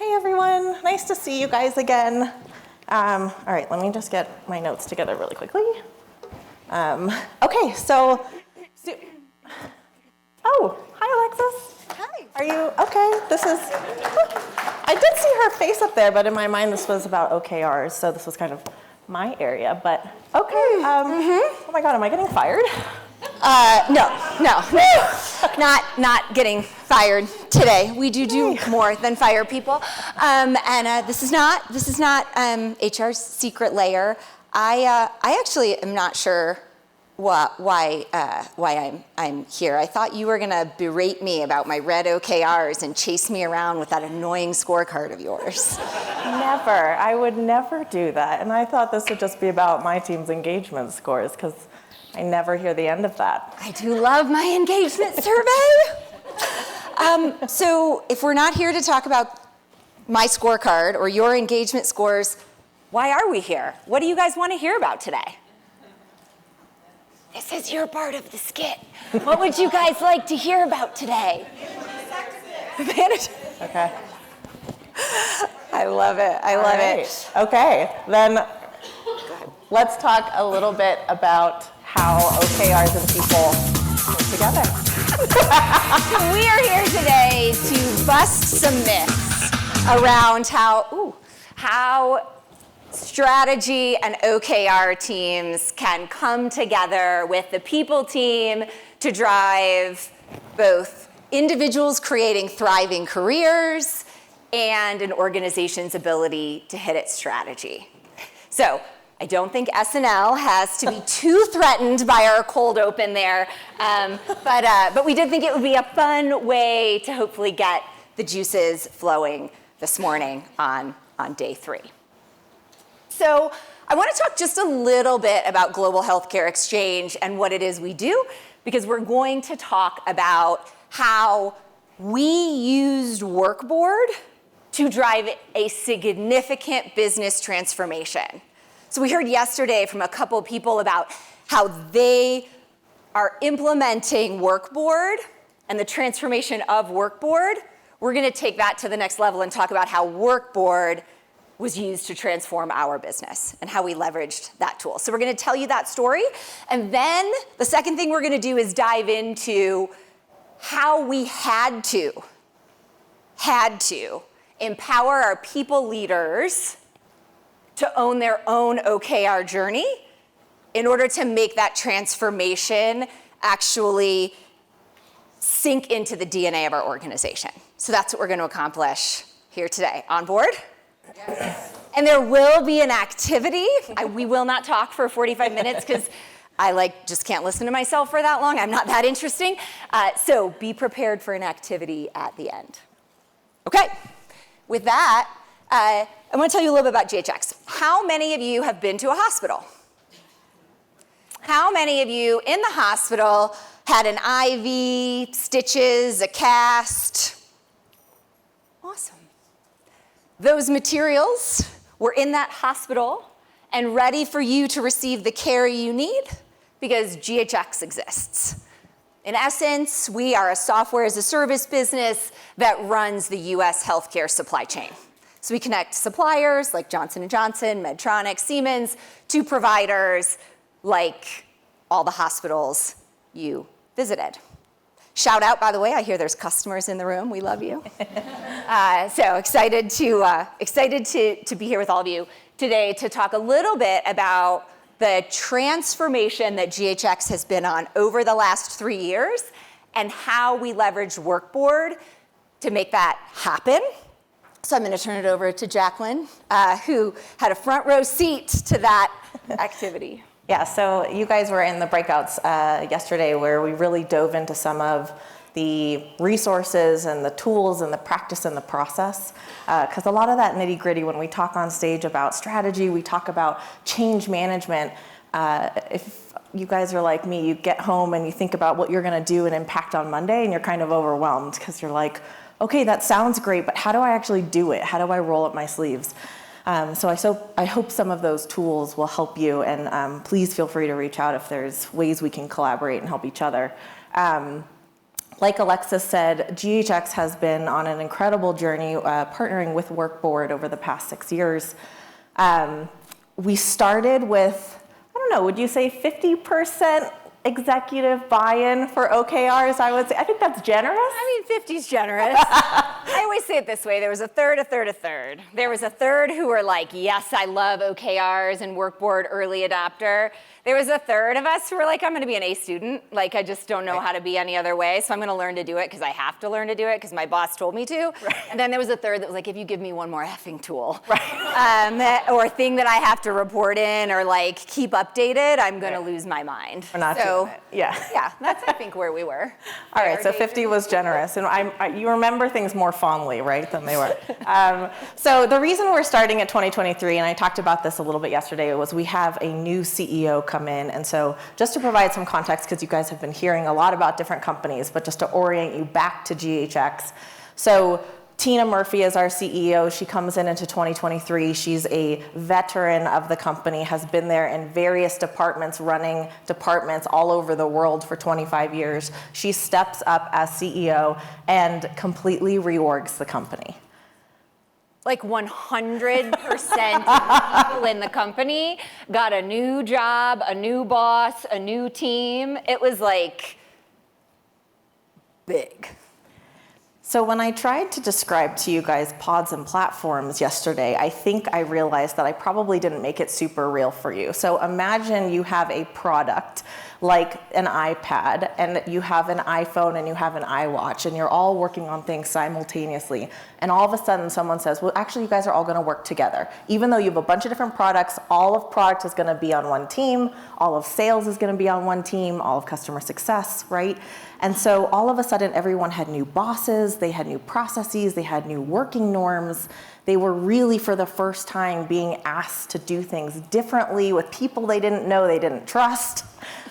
Hey everyone, nice to see you guys again. All right, let me just get my notes together really quickly. Okay, oh, hi Alexis. Hi. Are you, okay, I did see her face up there, but in my mind this was about OKRs, so this was kind of my area, but okay. Oh my God, am I getting fired? No, not getting fired today. We do more than fire people, and this is not HR's secret layer. I actually am not sure why I'm here. I thought you were gonna berate me about my red OKRs and chase me around with that annoying scorecard of yours. Never. I would never do that. And I thought this would just be about my team's engagement scores because I never hear the end of that. I do love my engagement survey. So if we're not here to talk about my scorecard or your engagement scores, why are we here? What do you guys want to hear about today? This is your part of the skit. What would you guys like to hear about today? Okay. I love it. I love it. Okay, then let's talk a little bit about how OKRs and people work together. We are here today to bust some myths around how strategy and OKR teams can come together with the people team to drive both individuals creating thriving careers and an organization's ability to hit its strategy. So I don't think SNL has to be too threatened by our cold open there, but we did think it would be a fun way to hopefully get the juices flowing this morning on day 3. So I want to talk just a little bit about Global Healthcare Exchange and what it is we do, because we're going to talk about how we used WorkBoard to drive a significant business transformation. So we heard yesterday from a couple of people about how they are implementing WorkBoard and the transformation of WorkBoard. We're going to take that to the next level and talk about how WorkBoard was used to transform our business and how we leveraged that tool. So we're going to tell you that story. And then the second thing we're going to do is dive into how we had to empower our people leaders to own their own OKR journey in order to make that transformation actually sink into the DNA of our organization. So that's what we're going to accomplish here today. On board? Yes. And there will be an activity. We will not talk for 45 minutes because I just can't listen to myself for that long. I'm not that interesting. So be prepared for an activity at the end. Okay, with that, I want to tell you a little bit about GHX. How many of you have been to a hospital? How many of you in the hospital had an IV, stitches, a cast? Awesome. Those materials were in that hospital and ready for you to receive the care you need because GHX exists. In essence, we are a software as a service business that runs the US healthcare supply chain. So we connect suppliers like Johnson & Johnson, Medtronic, Siemens, to providers like all the hospitals you visited. Shout out, by the way, I hear there's customers in the room. We love you. So excited to be here with all of you today to talk a little bit about the transformation that GHX has been on over the last 3 years and how we leveraged WorkBoard to make that happen. So I'm going to turn it over to Jaclyn, who had a front row seat to that activity. Yeah, so you guys were in the breakouts yesterday where we really dove into some of the resources and the tools and the practice and the process. Because a lot of that nitty gritty, when we talk on stage about strategy, we talk about change management. If you guys are like me, you get home and you think about what you're going to do and impact on Monday, and you're kind of overwhelmed because you're like, okay, that sounds great, but how do I actually do it? How do I roll up my sleeves? So I hope some of those tools will help you, and please feel free to reach out if there's ways we can collaborate and help each other. like Alexis said, GHX has been on an incredible journey partnering with WorkBoard over the past 6 years. We started with, I don't know, would you say 50% executive buy-in for OKRs? I would say, I think that's generous. I mean, 50's generous. I always say it this way, there was a third, a third, a third. There was a third who were like, yes, I love OKRs and WorkBoard early adopter. There was a third of us who were like, I'm gonna be an A student. Like, I just don't know how to be any other way, so I'm gonna learn to do it because I have to learn to do it because my boss told me to. Right. And then there was a third that was like, if you give me one more effing tool, right. Or thing that I have to report in or like keep updated, I'm gonna lose my mind. We're not doing it. Yeah, that's I think where we were. All right, so 50 was generous, and you remember things more fondly, right, than they were. So the reason we're starting at 2023, and I talked about this a little bit yesterday, was we have a new CEO come in, and so just to provide some context, because you guys have been hearing a lot about different companies, but just to orient you back to GHX. So Tina Murphy is our CEO. She comes into 2023. She's a veteran of the company, has been there in various departments, running departments all over the world for 25 years. She steps up as CEO and completely reorgs the company. Like 100% of people in the company got a new job, a new boss, a new team. It was like big. So when I tried to describe to you guys pods and platforms yesterday, I think I realized that I probably didn't make it super real for you. So imagine you have a product like an iPad, and you have an iPhone, and you have an iWatch, and you're all working on things simultaneously. And all of a sudden someone says, well, actually you guys are all gonna work together. Even though you have a bunch of different products, all of product is gonna be on one team, all of sales is gonna be on one team, all of customer success, right? And so all of a sudden everyone had new bosses, they had new processes, they had new working norms. They were really, for the first time, being asked to do things differently with people they didn't know, they didn't trust.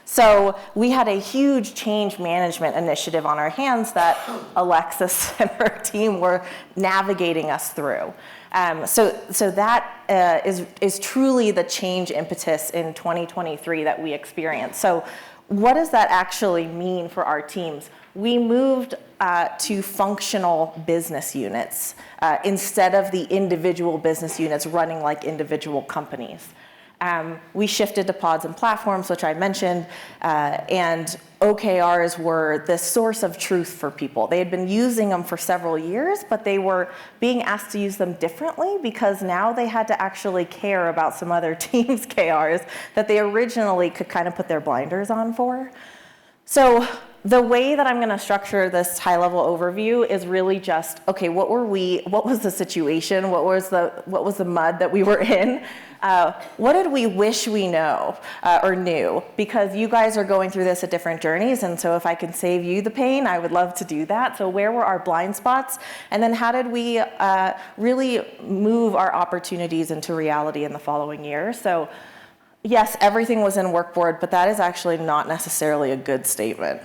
So we had a huge change management initiative on our hands that Alexis and her team were navigating us through. So that is truly the change impetus in 2023 that we experienced. So what does that actually mean for our teams? We moved to functional business units instead of the individual business units running like individual companies. We shifted to pods and platforms, which I mentioned, and OKRs were the source of truth for people. They had been using them for several years, but they were being asked to use them differently because now they had to actually care about some other teams' KRs that they originally could kind of put their blinders on for. So the way that I'm going to structure this high-level overview is really just, okay, what was the situation? What was the mud that we were in? What did we wish we know or knew? Because you guys are going through this at different journeys, and so if I can save you the pain, I would love to do that. So where were our blind spots? And then how did we really move our opportunities into reality in the following year? So yes, everything was in WorkBoard, but that is actually not necessarily a good statement.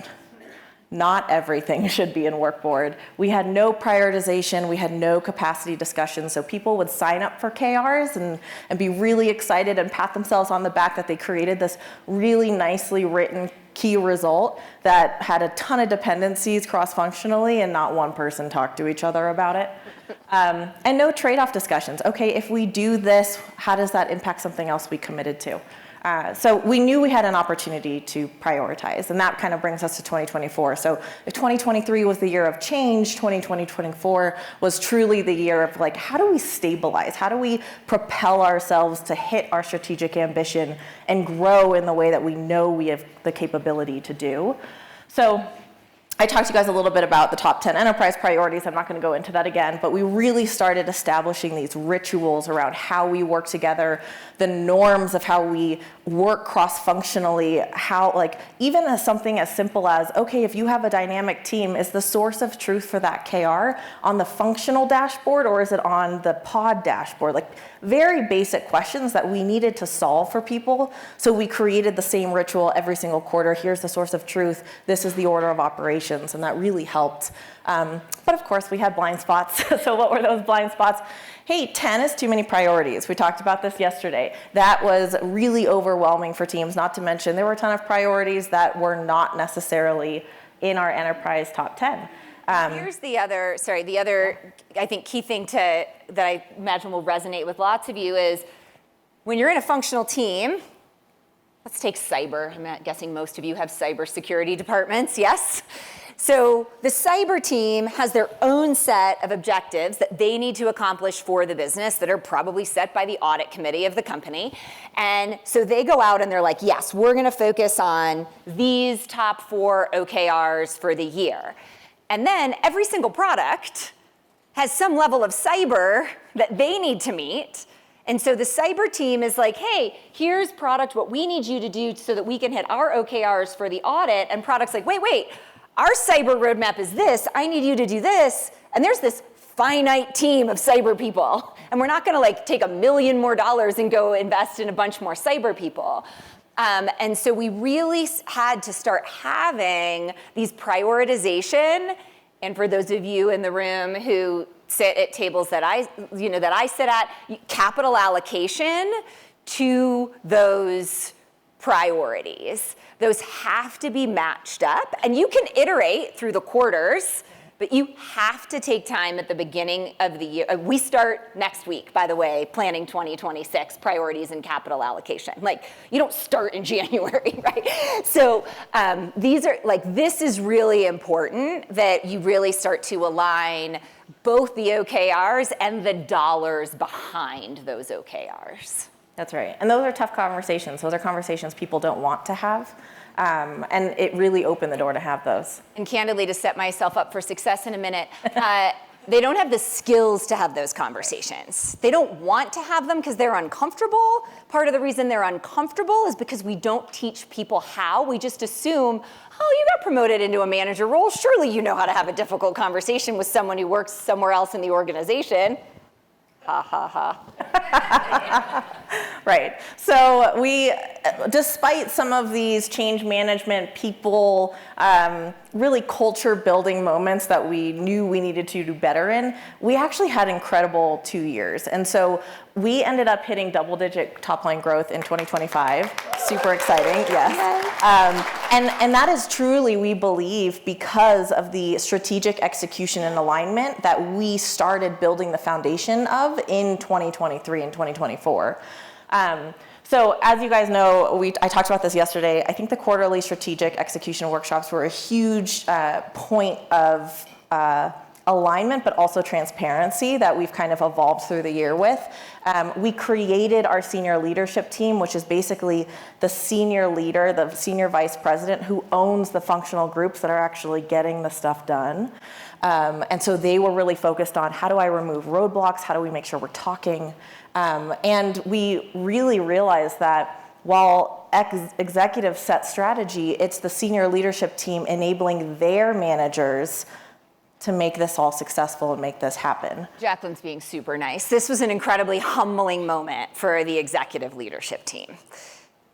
Not everything should be in WorkBoard. We had no prioritization, we had no capacity discussion, so people would sign up for KRs and be really excited and pat themselves on the back that they created this really nicely written key result that had a ton of dependencies cross-functionally and not one person talked to each other about it. And no trade-off discussions. Okay, if we do this, how does that impact something else we committed to? So we knew we had an opportunity to prioritize, and that kind of brings us to 2024. So if 2023 was the year of change, 2024 was truly the year of like, how do we stabilize? How do we propel ourselves to hit our strategic ambition and grow in the way that we know we have the capability to do? So I talked to you guys a little bit about the top 10 enterprise priorities. I'm not going to go into that again, but we really started establishing these rituals around how we work together, the norms of how we work cross-functionally, how, like, even as something as simple as, okay, if you have a dynamic team, is the source of truth for that KR on the functional dashboard or is it on the pod dashboard? Like, very basic questions that we needed to solve for people. So we created the same ritual every single quarter. Here's the source of truth. This is the order of operations, and that really helped. But of course, we had blind spots. So what were those blind spots? Hey, 10 is too many priorities. We talked about this yesterday. That was really overwhelming for teams, not to mention there were a ton of priorities that were not necessarily in our enterprise top 10. Here's the other, I think, key thing that I imagine will resonate with lots of you is when you're in a functional team, let's take cyber. I'm guessing most of you have cybersecurity departments, yes? So the cyber team has their own set of objectives that they need to accomplish for the business that are probably set by the audit committee of the company. And so they go out and they're like, yes, we're gonna focus on these top 4 OKRs for the year. And then every single product has some level of cyber that they need to meet. And so the cyber team is like, hey, here's product, what we need you to do so that we can hit our OKRs for the audit. And product's like, wait, our cyber roadmap is this, I need you to do this. And there's this finite team of cyber people. And we're not gonna like take $1 million more and go invest in a bunch more cyber people. And so we really had to start having these prioritization. And for those of you in the room who sit at tables that I sit at, capital allocation to those priorities. Those have to be matched up, and you can iterate through the quarters, but you have to take time at the beginning of the year. We start next week, by the way, planning 2026 priorities and capital allocation. Like, you don't start in January, right? So this is really important that you really start to align both the OKRs and the dollars behind those OKRs. That's right. And those are tough conversations. Those are conversations people don't want to have. And it really opened the door to have those. And candidly, to set myself up for success in a minute, they don't have the skills to have those conversations. They don't want to have them because they're uncomfortable. Part of the reason they're uncomfortable is because we don't teach people how. We just assume, oh, you got promoted into a manager role. Surely you know how to have a difficult conversation with someone who works somewhere else in the organization. Ha, ha, ha. Right. So we, despite some of these change management, people, really culture building moments that we knew we needed to do better in, we actually had incredible 2 years. And so we ended up hitting double-digit top-line growth in 2025. Super exciting, yes. And that is truly, we believe, because of the strategic execution and alignment that we started building the foundation of in 2023 and 2024. So as you guys know, I talked about this yesterday. I think the quarterly strategic execution workshops were a huge point of alignment, but also transparency that we've kind of evolved through the year with. We created our senior leadership team, which is basically the senior leader, the senior vice president who owns the functional groups that are actually getting the stuff done. And so they were really focused on how do I remove roadblocks? How do we make sure we're talking? And we really realized that while executives set strategy, it's the senior leadership team enabling their managers to make this all successful and make this happen. Jaclyn's being super nice. This was an incredibly humbling moment for the executive leadership team.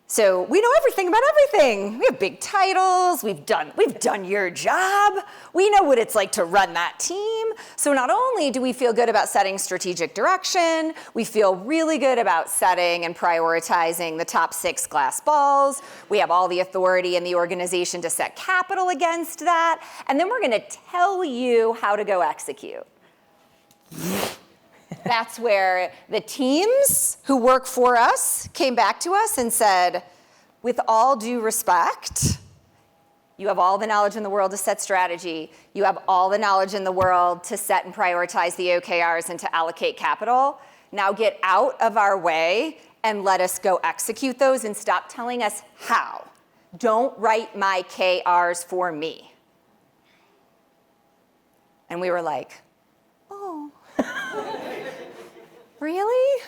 So we know everything about everything. We have big titles, we've done your job. We know what it's like to run that team. So not only do we feel good about setting strategic direction, we feel really good about setting and prioritizing the top 6 glass balls. We have all the authority in the organization to set capital against that. And then we're gonna tell you how to go execute. That's where the teams who work for us came back to us and said, with all due respect, you have all the knowledge in the world to set strategy. You have all the knowledge in the world to set and prioritize the OKRs and to allocate capital. Now get out of our way and let us go execute those and stop telling us how. Don't write my KRs for me. And we were like, oh. Really?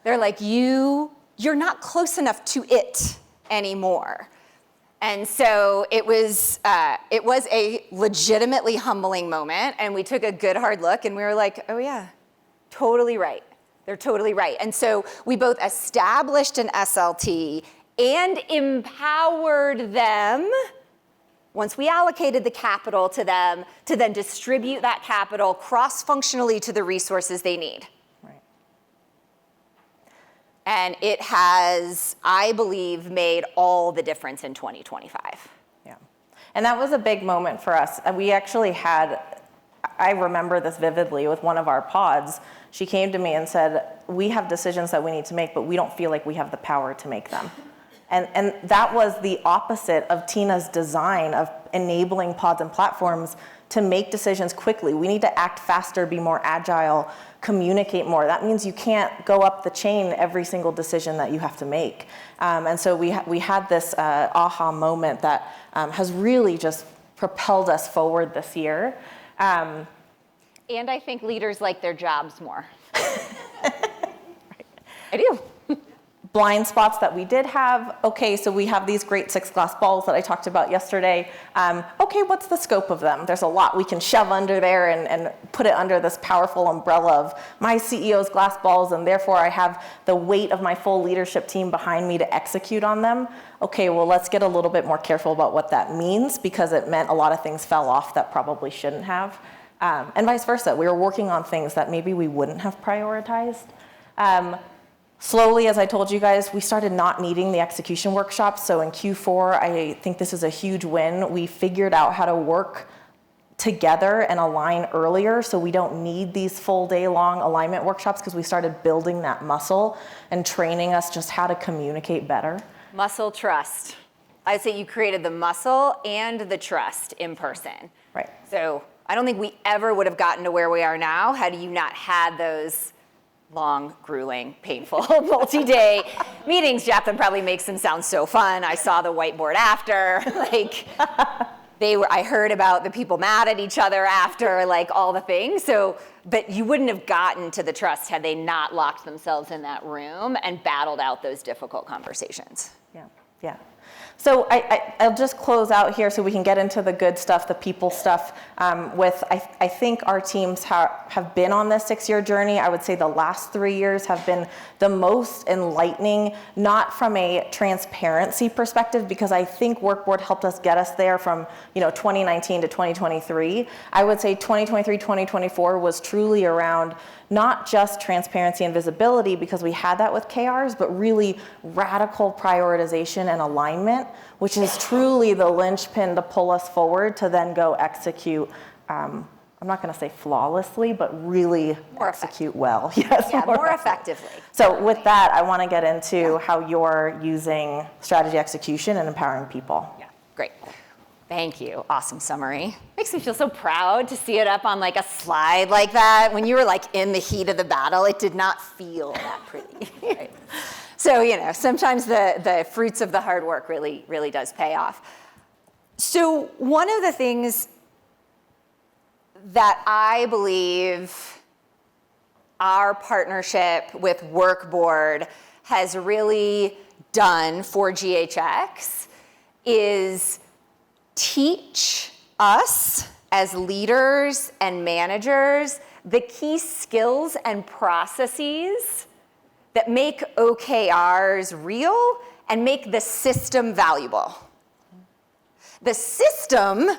They're like, you're not close enough to it anymore. And so it was a legitimately humbling moment, and we took a good hard look, and we were like, oh yeah, totally right. They're totally right. And so we both established an SLT and empowered them, once we allocated the capital to them, to then distribute that capital cross-functionally to the resources they need. And it has, I believe, made all the difference in 2025. Yeah. And that was a big moment for us. We actually had, I remember this vividly with one of our pods. She came to me and said, we have decisions that we need to make, but we don't feel like we have the power to make them. And that was the opposite of Tina's design of enabling pods and platforms to make decisions quickly. We need to act faster, be more agile, communicate more. That means you can't go up the chain every single decision that you have to make. And so we had this aha moment that has really just propelled us forward this year. And I think leaders like their jobs more. I do. Blind spots that we did have. Okay, so we have these great 6 glass balls that I talked about yesterday. Okay, what's the scope of them? There's a lot we can shove under there and put it under this powerful umbrella of my CEO's glass balls, and therefore I have the weight of my full leadership team behind me to execute on them. Okay, well, let's get a little bit more careful about what that means, because it meant a lot of things fell off that probably shouldn't have. And vice versa. We were working on things that maybe we wouldn't have prioritized. Slowly, as I told you guys, we started not needing the execution workshops. So in Q4, I think this is a huge win. We figured out how to work together and align earlier, so we don't need these full day long alignment workshops, because we started building that muscle and training us just how to communicate better. Muscle trust. I'd say you created the muscle and the trust in person. Right. So I don't think we ever would have gotten to where we are now had you not had those long, grueling, painful, multi-day meetings. Jaclyn probably makes them sound so fun. I saw the whiteboard after, I heard about the people mad at each other after, all the things. So, but you wouldn't have gotten to the trust had they not locked themselves in that room and battled out those difficult conversations. Yeah. So I'll just close out here so we can get into the good stuff, the people stuff. I think our teams have been on this 6-year journey. I would say the last 3 years have been the most enlightening, not from a transparency perspective, because I think WorkBoard helped us get us there from 2019 to 2023. I would say 2023, 2024 was truly around not just transparency and visibility, because we had that with KRs, but really radical prioritization and alignment, which is truly the linchpin to pull us forward to then go execute, I'm not going to say flawlessly, but really execute well. Yes, more effectively. So with that, I want to get into how you're using strategy execution and empowering people. Yeah, great. Thank you. Awesome summary. Makes me feel so proud to see it up on a slide like that. When you were in the heat of the battle, it did not feel that pretty. Right? So, sometimes the fruits of the hard work really does pay off. So one of the things that I believe our partnership with WorkBoard has really done for GHX is teach us as leaders and managers the key skills and processes that make OKRs real and make the system valuable. The system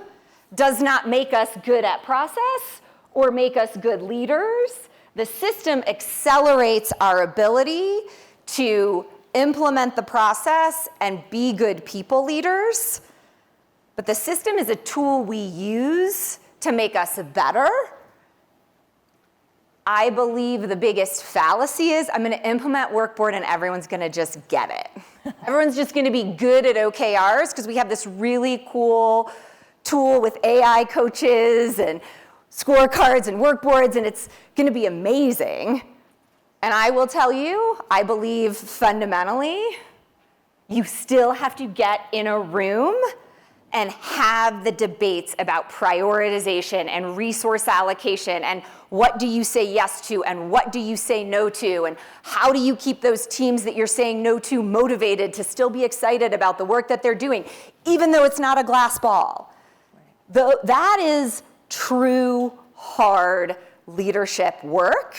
does not make us good at process or make us good leaders. The system accelerates our ability to implement the process and be good people leaders. But the system is a tool we use to make us better. I believe the biggest fallacy is I'm going to implement WorkBoard and everyone's going to just get it. Everyone's just going to be good at OKRs because we have this really cool tool with AI coaches and scorecards and workboards, and it's going to be amazing. And I will tell you, I believe fundamentally, you still have to get in a room and have the debates about prioritization and resource allocation and what do you say yes to and what do you say no to and how do you keep those teams that you're saying no to motivated to still be excited about the work that they're doing, even though it's not a glass ball. That is true, hard leadership work.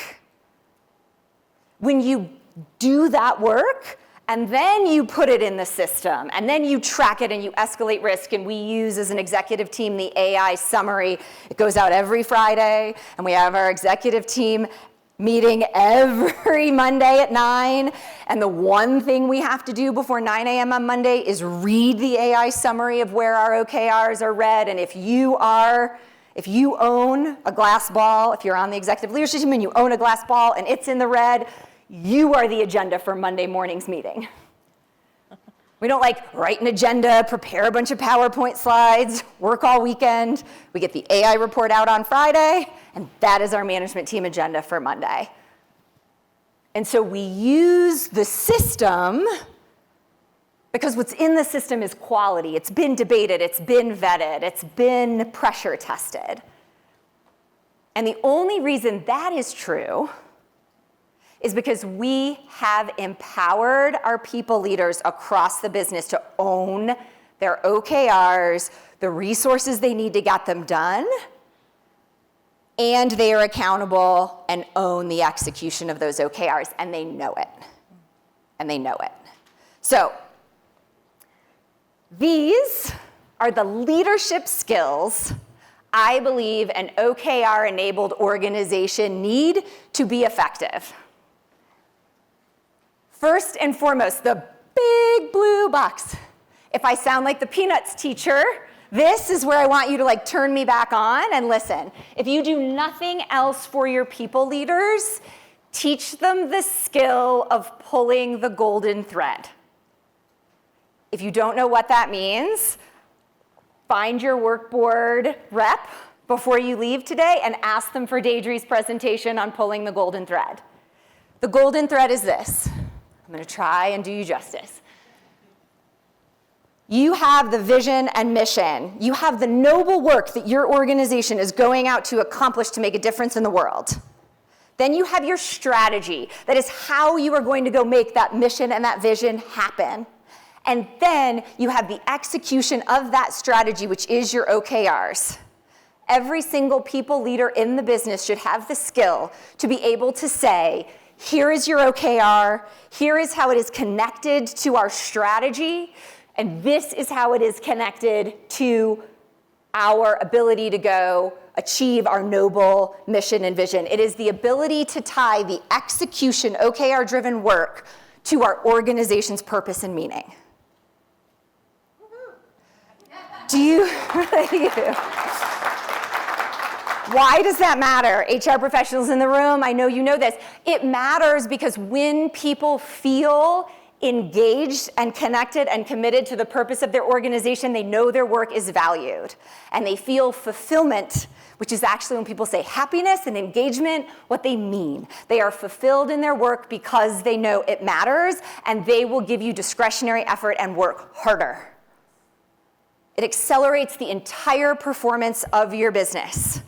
When you do that work, and then you put it in the system, and then you track it and you escalate risk, and we use as an executive team the AI summary. It goes out every Friday, and we have our executive team meeting every Monday at 9, and the one thing we have to do before 9 a.m. on Monday is read the AI summary of where our OKRs are read, and if you own a glass ball, if you're on the executive leadership team and you own a glass ball and it's in the red, you are the agenda for Monday morning's meeting. We don't write an agenda, prepare a bunch of PowerPoint slides, work all weekend. We get the AI report out on Friday, and that is our management team agenda for Monday. And so we use the system because what's in the system is quality. It's been debated, it's been vetted, it's been pressure tested. And the only reason that is true is because we have empowered our people leaders across the business to own their OKRs, the resources they need to get them done, and they are accountable and own the execution of those OKRs, and they know it. And they know it. So these are the leadership skills I believe an OKR-enabled organization need to be effective. First and foremost, the big blue box. If I sound like the Peanuts teacher, this is where I want you to turn me back on and listen. If you do nothing else for your people leaders, teach them the skill of pulling the golden thread. If you don't know what that means, find your WorkBoard rep before you leave today and ask them for Deidre's presentation on pulling the golden thread. The golden thread is this. I'm going to try and do you justice. You have the vision and mission. You have the noble work that your organization is going out to accomplish to make a difference in the world. Then you have your strategy. That is how you are going to go make that mission and that vision happen. And then you have the execution of that strategy, which is your OKRs. Every single people leader in the business should have the skill to be able to say, here is your OKR, here is how it is connected to our strategy, and this is how it is connected to our ability to go achieve our noble mission and vision. It is the ability to tie the execution, OKR-driven work to our organization's purpose and meaning. Do you? Why does that matter? HR professionals in the room, I know you know this. It matters because when people feel engaged and connected and committed to the purpose of their organization, they know their work is valued. And they feel fulfillment, which is actually when people say happiness and engagement, what they mean. They are fulfilled in their work because they know it matters, and they will give you discretionary effort and work harder. It accelerates the entire performance of your business.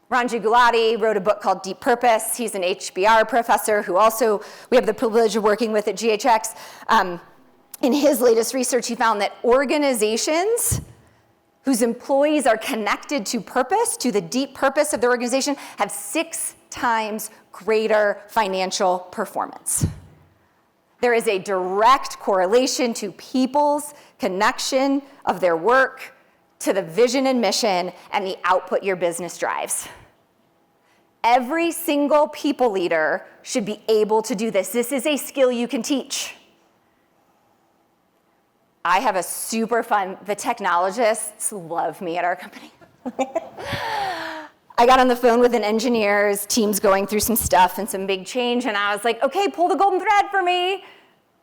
Ranju Gulati wrote a book called Deep Purpose. He's an HBR professor who also we have the privilege of working with at GHX. In his latest research, he found that organizations whose employees are connected to purpose, to the deep purpose of their organization, have 6 times greater financial performance. There is a direct correlation to people's connection of their work to the vision and mission and the output your business drives. Every single people leader should be able to do this. This is a skill you can teach. I have a super fun, the technologists love me at our company. I got on the phone with an engineer's team's going through some stuff and some big change, and I was like, okay, pull the golden thread for me.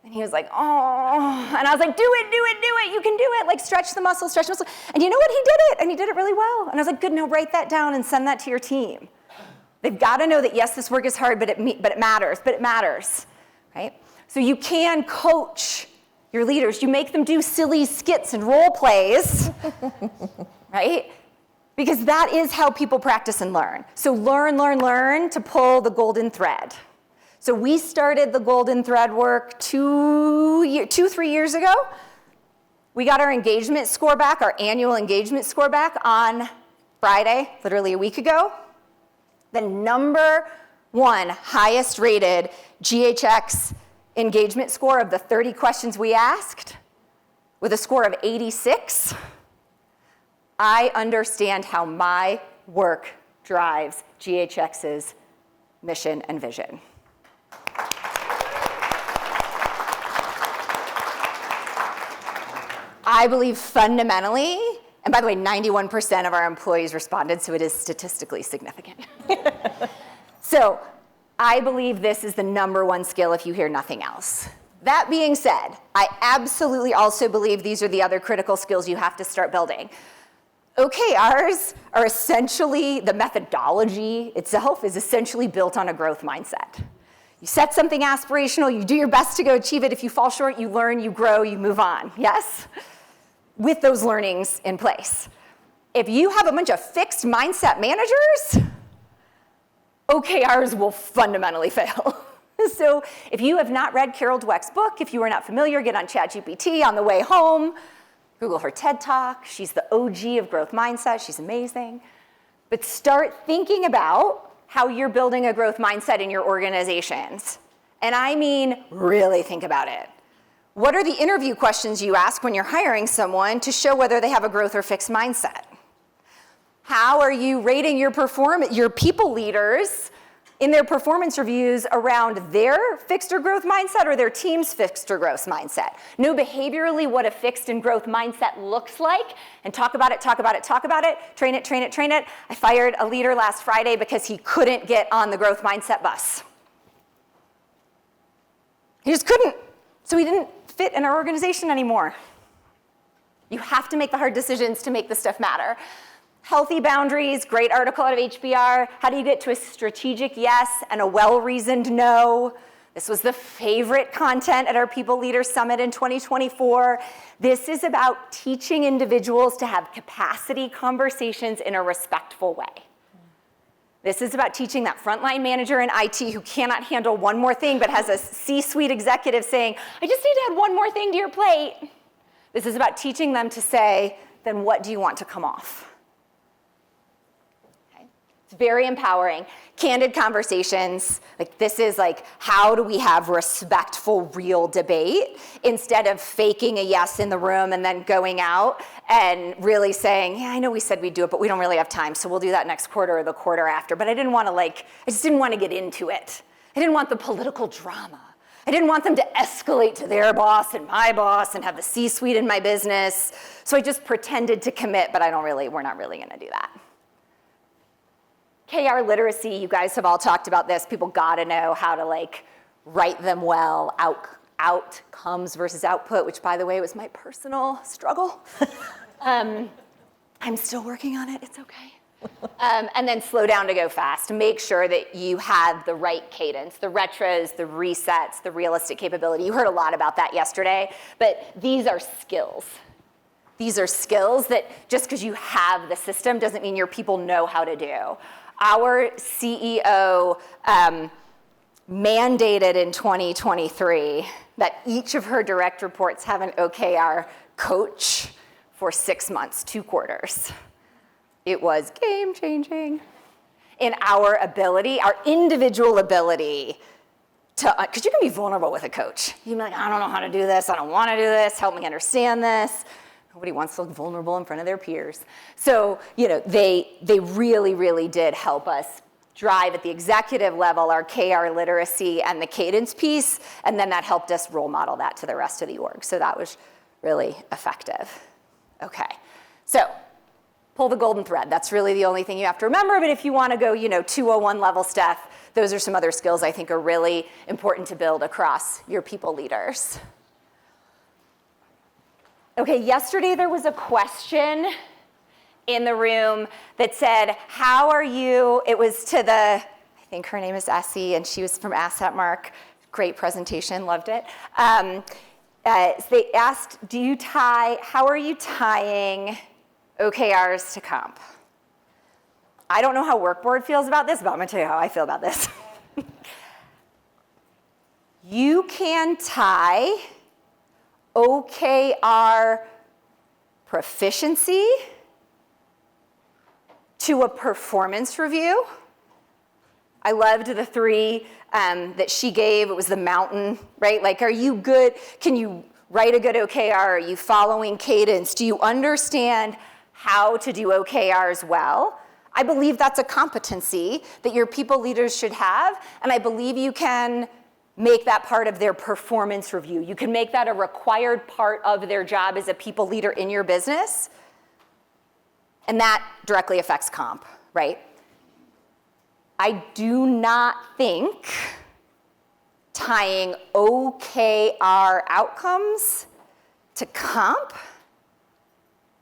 And he was like, oh, and I was like, do it, you can do it, stretch the muscle, And you know what, he did it, and he did it really well. And I was like, good, now write that down and send that to your team. They've got to know that, yes, this work is hard, but it matters, right? So you can coach your leaders. You make them do silly skits and role plays, right? Because that is how people practice and learn. So learn to pull the golden thread. So we started the golden thread work 3 years ago. We got our engagement score back, our annual engagement score back on Friday, literally a week ago. The number 1 highest rated GHX engagement score of the 30 questions we asked, with a score of 86. I understand how my work drives GHX's mission, and vision. I believe fundamentally, and by the way, 91% of our employees responded, so it is statistically significant. So I believe this is the #1 skill if you hear nothing else. That being said, I absolutely also believe these are the other critical skills you have to start building. OKRs are essentially, the methodology itself is essentially built on a growth mindset. You set something aspirational, you do your best to go achieve it. If you fall short, you learn, you grow, you move on, yes? With those learnings in place. If you have a bunch of fixed mindset managers, OKRs will fundamentally fail. So if you have not read Carol Dweck's book, if you are not familiar, get on ChatGPT on the way home, Google her TED Talk. She's the OG of growth mindset. She's amazing. But start thinking about how you're building a growth mindset in your organizations. And I mean, really think about it. What are the interview questions you ask when you're hiring someone to show whether they have a growth or fixed mindset? How are you rating your people leaders in their performance reviews around their fixed or growth mindset or their team's fixed or growth mindset? Know behaviorally what a fixed and growth mindset looks like, and talk about it, talk about it, talk about it, train it, train it, train it. I fired a leader last Friday because he couldn't get on the growth mindset bus. He just couldn't. So he didn't fit in our organization anymore. You have to make the hard decisions to make this stuff matter. Healthy boundaries, great article out of HBR. How do you get to a strategic yes and a well-reasoned no? This was the favorite content at our People Leaders Summit in 2024. This is about teaching individuals to have capacity conversations in a respectful way. This is about teaching that frontline manager in IT who cannot handle one more thing but has a C-suite executive saying, I just need to add one more thing to your plate. This is about teaching them to say, then what do you want to come off? Very empowering. Candid conversations. Like, this is like, how do we have respectful, real debate instead of faking a yes in the room and then going out and really saying, yeah, I know we said we'd do it, but we don't really have time, so we'll do that next quarter or the quarter after. But I just didn't want to get into it. I didn't want the political drama. I didn't want them to escalate to their boss and my boss and have the C-suite in my business. So I just pretended to commit, but we're not really going to do that. OKR literacy, you guys have all talked about this. People gotta know how to write them well, outcomes versus output, which by the way was my personal struggle. I'm still working on it, it's okay. And then slow down to go fast. Make sure that you have the right cadence, the retros, the resets, the realistic capability. You heard a lot about that yesterday, but these are skills. These are skills that just because you have the system doesn't mean your people know how to do. Our CEO mandated in 2023 that each of her direct reports have an OKR coach for 6 months, 2 quarters. It was game-changing in our ability, our individual ability to, because you can be vulnerable with a coach. You can be like, I don't know how to do this, I don't want to do this, help me understand this. Nobody wants to look vulnerable in front of their peers. So, they really, really did help us drive at the executive level our KR literacy and the cadence piece, and then that helped us role model that to the rest of the org. So that was really effective. Okay, so pull the golden thread. That's really the only thing you have to remember, but if you want to go, 201 level stuff, those are some other skills I think are really important to build across your people leaders. Okay, yesterday there was a question in the room that said, how are you, it was to I think her name is Essie, and she was from Asset Mark. Great presentation, loved it. They asked, how are you tying OKRs to comp? I don't know how WorkBoard feels about this, but I'm gonna tell you how I feel about this. You can tie OKR proficiency to a performance review. I loved the 3 that she gave. It was the mountain, right? Are you good? Can you write a good OKR? Are you following cadence? Do you understand how to do OKRs well? I believe that's a competency that your people leaders should have, and I believe you can make that part of their performance review. You can make that a required part of their job as a people leader in your business, and that directly affects comp, right? I do not think tying OKR outcomes to comp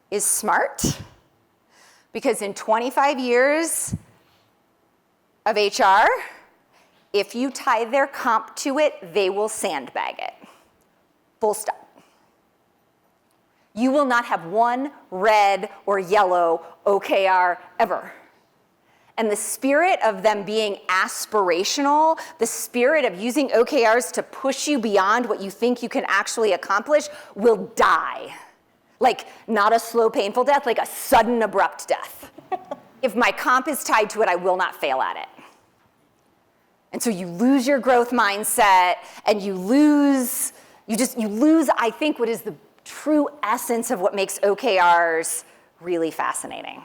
is smart, because in 25 years of HR, if you tie their comp to it, they will sandbag it. Full stop. You will not have one red or yellow OKR ever. And the spirit of them being aspirational, the spirit of using OKRs to push you beyond what you think you can actually accomplish will die. Like, not a slow, painful death, like a sudden, abrupt death. If my comp is tied to it, I will not fail at it. And so you lose your growth mindset, and you lose, I think, what is the true essence of what makes OKRs really fascinating.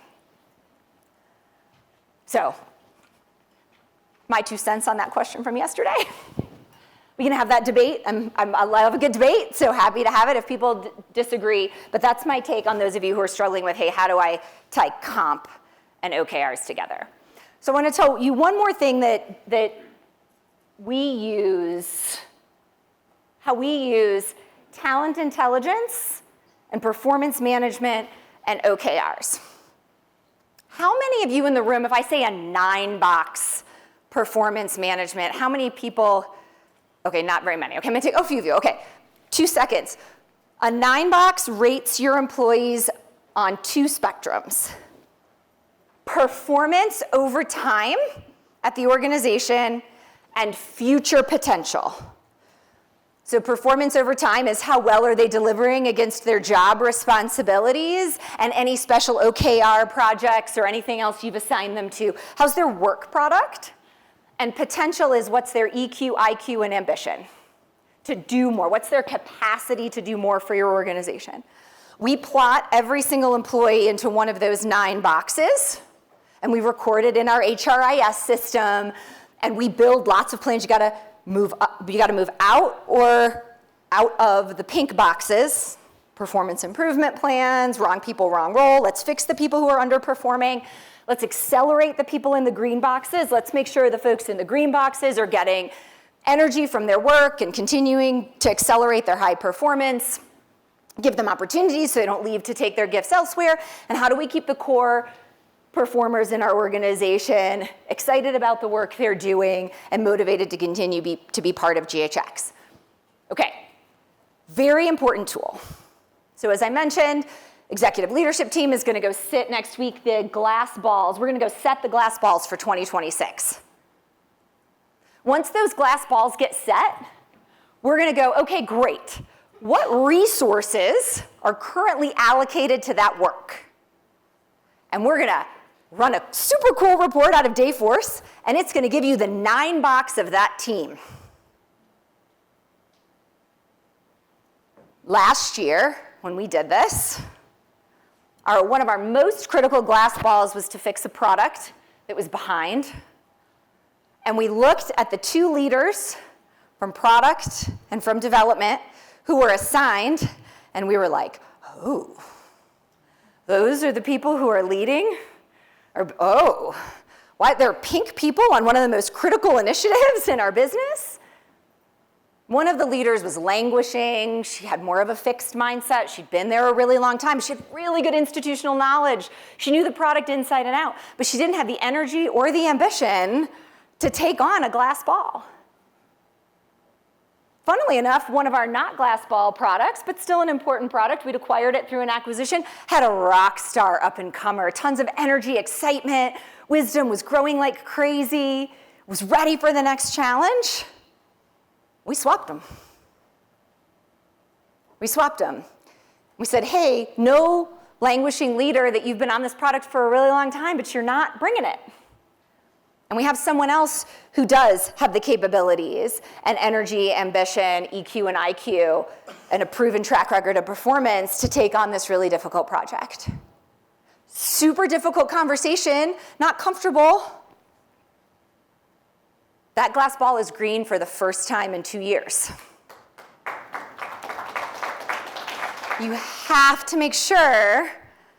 So, my 2 cents on that question from yesterday. We can have that debate. I love a good debate, so happy to have it if people disagree. But that's my take on those of you who are struggling with, hey, how do I tie comp and OKRs together? So I want to tell you one more thing that we use, how we use talent intelligence and performance management and OKRs. How many of you in the room, if I say a 9-box performance management, how many people, okay, not very many. Okay, I'm gonna take a few of you. Okay, 2 seconds. A 9-box rates your employees on 2 spectrums. Performance over time at the organization and future potential. So performance over time is how well are they delivering against their job responsibilities and any special OKR projects or anything else you've assigned them to. How's their work product? And potential is what's their EQ, IQ, and ambition to do more. What's their capacity to do more for your organization? We plot every single employee into one of those 9 boxes, and we record it in our HRIS system, and we build lots of plans. You gotta move up, you gotta move out or out of the pink boxes, performance improvement plans, wrong people, wrong role, let's fix the people who are underperforming. Let's accelerate the people in the green boxes. Let's make sure the folks in the green boxes are getting energy from their work and continuing to accelerate their high performance. Give them opportunities so they don't leave to take their gifts elsewhere. And how do we keep the core performers in our organization excited about the work they're doing and motivated to continue to be part of GHX? Okay, very important tool. So as I mentioned, executive leadership team is gonna go sit next week the glass balls. We're gonna go set the glass balls for 2026. Once those glass balls get set, we're gonna go, okay, great. What resources are currently allocated to that work? And we're gonna run a super cool report out of Dayforce, and it's gonna give you the 9 box of that team. Last year, when we did this, one of our most critical glass balls was to fix a product that was behind. And we looked at the 2 leaders from product and from development who were assigned, and we were like, oh, those are the people who are leading? Or, oh, what, they're pink people on one of the most critical initiatives in our business? One of the leaders was languishing. She had more of a fixed mindset. She'd been there a really long time. She had really good institutional knowledge. She knew the product inside and out, but she didn't have the energy or the ambition to take on a glass ball. Funnily enough, one of our not glass ball products, but still an important product, we'd acquired it through an acquisition, had a rock star up-and-comer, tons of energy, excitement, wisdom, was growing like crazy, was ready for the next challenge. We swapped them. We swapped them. We said, hey, no languishing leader that you've been on this product for a really long time, but you're not bringing it. And we have someone else who does have the capabilities and energy, ambition, EQ, and IQ, and a proven track record of performance to take on this really difficult project. super difficult conversation, not comfortable. That glass ball is green for the first time in 2 years. You have to make sure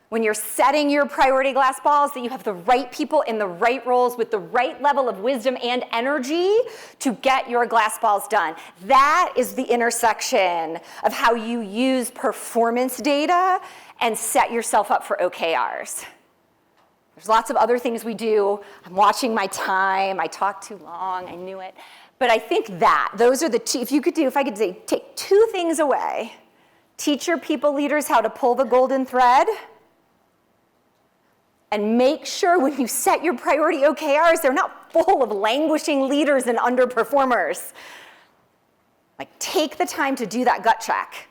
when you're setting your priority glass balls that you have the right people in the right roles with the right level of wisdom and energy to get your glass balls done. That is the intersection of how you use performance data and set yourself up for OKRs. There's lots of other things we do. I'm watching my time. I talk too long. I knew it. But I think that those are the two. If I could say, take 2 things away. Teach your people leaders how to pull the golden thread, and make sure when you set your priority OKRs, they're not full of languishing leaders and underperformers. Like, take the time to do that gut check.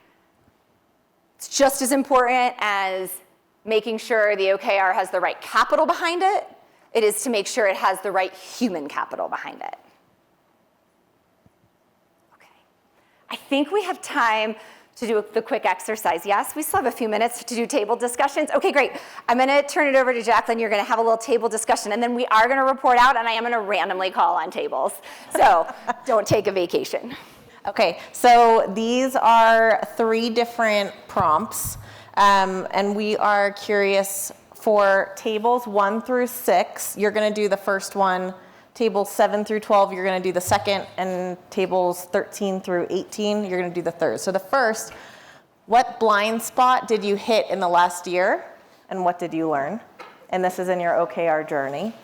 It's just as important as making sure the OKR has the right capital behind it. It is to make sure it has the right human capital behind it. Okay. I think we have time to do the quick exercise. Yes, we still have a few minutes to do table discussions. Okay, great. I'm gonna turn it over to Jaclyn. You're gonna have a little table discussion, and then we are gonna report out, and I am gonna randomly call on tables. So don't take a vacation. Okay, so these are 3 different prompts, and we are curious for tables 1 through 6. You're gonna do the first one. Tables 7 through 12, you're gonna do the second, and tables 13 through 18, you're gonna do the third. So the first, what blind spot did you hit in the last year, and what did you learn? And this is in your OKR journey.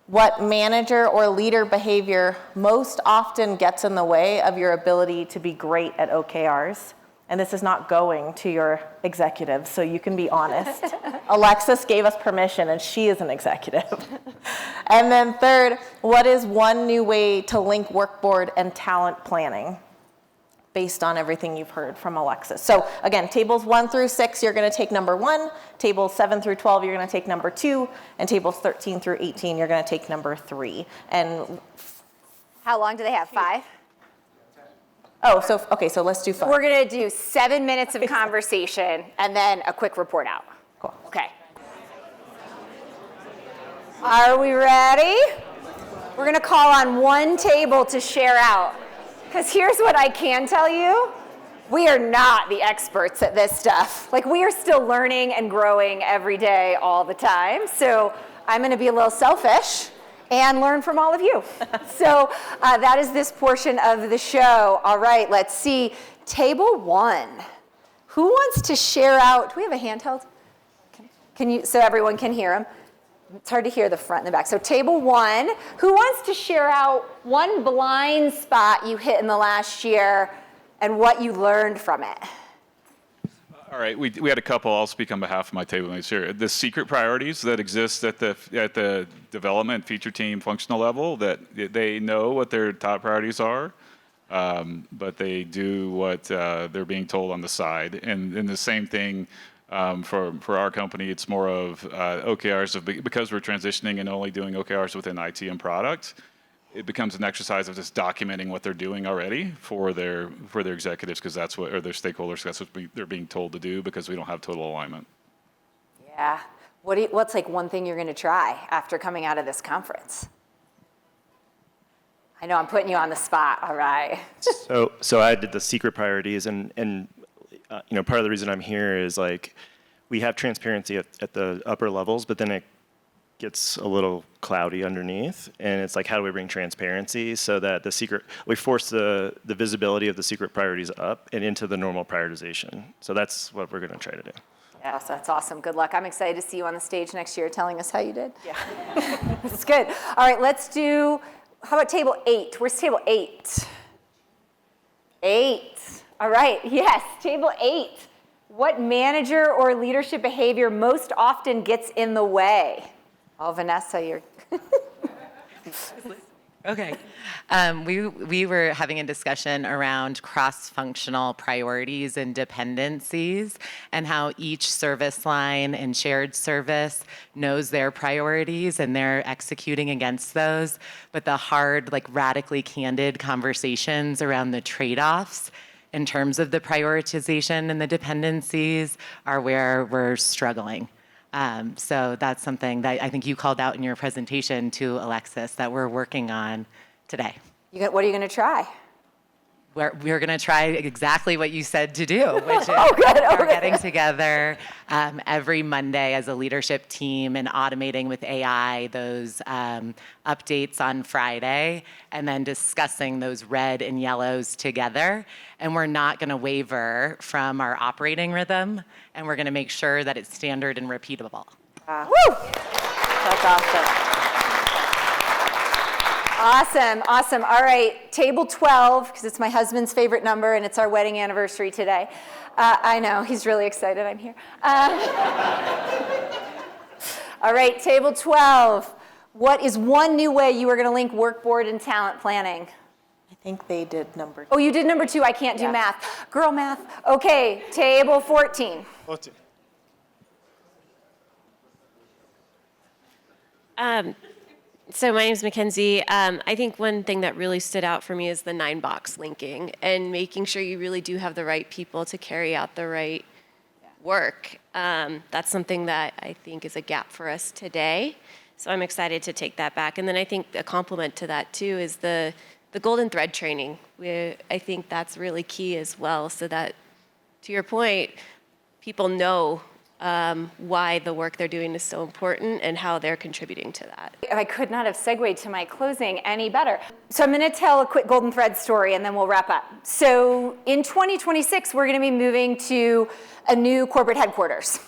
What manager or leader behavior most often gets in the way of your ability to be great at OKRs? And this is not going to your executives, so you can be honest. Alexis gave us permission, and she is an executive. And then third, what is one new way to link workboard and talent planning based on everything you've heard from Alexis? So again, tables 1 through 6, you're gonna take number 1. Tables 7 through 12, you're gonna take number 2. And tables 13 through 18, you're gonna take number 3. And how long do they have? 5? Oh, so, okay, so let's do 5. We're gonna do 7 minutes of conversation and then a quick report out. Cool. Okay. Are we ready? We're gonna call on one table to share out. Because here's what I can tell you. We are not the experts at this stuff. Like, we are still learning and growing every day, all the time. So I'm gonna be a little selfish and learn from all of you. So that is this portion of the show. All right, let's see. Table 1. Who wants to share out? Do we have a handheld? Can you, so everyone can hear them? It's hard to hear the front and the back. So table 1, who wants to share out one blind spot you hit in the last year and what you learned from it? All right, we had a couple. I'll speak on behalf of my table mates here. The secret priorities that exist at the development feature team functional level, that they know what their top priorities are, but they do what they're being told on the side. And the same thing for our company. It's more of OKRs because we're transitioning and only doing OKRs within IT and product. It becomes an exercise of just documenting what they're doing already for their executives, because that's what, or their stakeholders, that's what they're being told to do, because we don't have total alignment. Yeah. What's like one thing you're going to try after coming out of this conference? I know I'm putting you on the spot. All right. So I did the secret priorities, and you know, part of the reason I'm here is, like, we have transparency at the upper levels, but then it gets a little cloudy underneath, and it's like, how do we bring transparency so that we force the visibility of the secret priorities up and into the normal prioritization. So that's what we're going to try to do. Yes, that's awesome. Good luck. I'm excited to see you on the stage next year telling us how you did. Yeah. That's good. All right, let's do, how about table 8? Where's table 8? 8. All right, yes, table 8. What manager or leadership behavior most often gets in the way? Oh, Vanessa, you're... Okay. We were having a discussion around cross-functional priorities and dependencies, and how each service line and shared service knows their priorities and they're executing against those. But the hard, like, radically candid conversations around the trade-offs in terms of the prioritization and the dependencies are where we're struggling. So that's something that I think you called out in your presentation to Alexis that we're working on today. What are you going to try? We're going to try exactly what you said to do, which is we're getting together every Monday as a leadership team and automating with AI those updates on Friday, and then discussing those red and yellows together. And we're not going to waver from our operating rhythm, and we're going to make sure that it's standard and repeatable. Woo! That's awesome. Awesome. All right, table 12, because it's my husband's favorite number and it's our wedding anniversary today. I know, he's really excited I'm here. All right, table 12. What is one new way you are going to link workboard and talent planning? I think they did number 2. Oh, you did number 2. I can't do math. Girl math. Okay, table 14. So my name is Mackenzie. I think one thing that really stood out for me is the 9-box linking and making sure you really do have the right people to carry out the right work. That's something that I think is a gap for us today. So I'm excited to take that back. And then I think a complement to that too is the golden thread training. I think that's really key as well, so that, to your point, people know why the work they're doing is so important and how they're contributing to that. I could not have segued to my closing any better. So I'm going to tell a quick golden thread story and then we'll wrap up. So in 2026, we're going to be moving to a new corporate headquarters.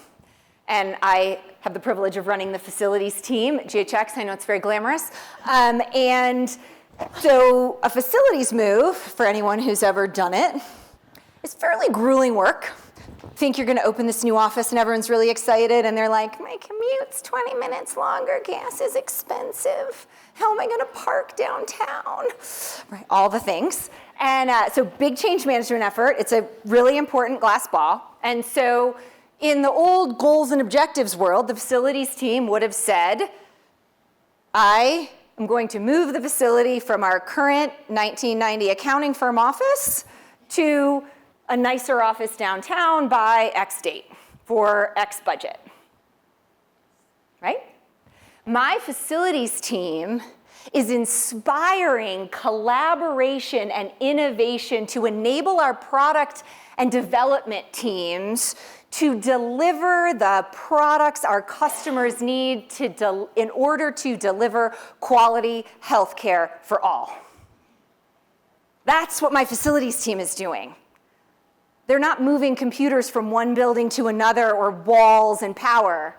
And I have the privilege of running the facilities team at GHX. I know it's very glamorous. And so a facilities move, for anyone who's ever done it, is fairly grueling work. Think you're going to open this new office and everyone's really excited and they're like, my commute's 20 minutes longer, gas is expensive, how am I going to park downtown? Right, all the things. And so big change management effort. It's a really important glass ball. And so in the old goals and objectives world, the facilities team would have said, I am going to move the facility from our current 1990 accounting firm office to a nicer office downtown by X date for X budget, right? My facilities team is inspiring collaboration and innovation to enable our product and development teams to deliver the products our customers need in order to deliver quality healthcare for all. That's what my facilities team is doing. They're not moving computers from one building to another or walls and power.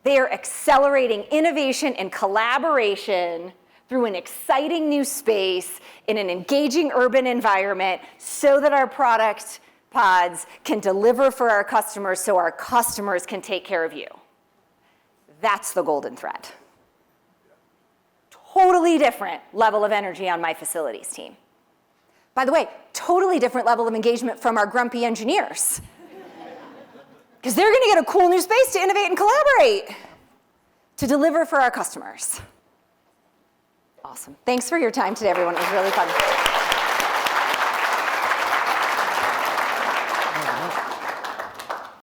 They are accelerating innovation and collaboration through an exciting new space in an engaging urban environment so that our product pods can deliver for our customers so our customers can take care of you. That's the golden thread. Totally different level of energy on my facilities team. By the way, totally different level of engagement from our grumpy engineers. Because they're going to get a cool new space to innovate and collaborate to deliver for our customers. Awesome. Thanks for your time today, everyone. It was really fun.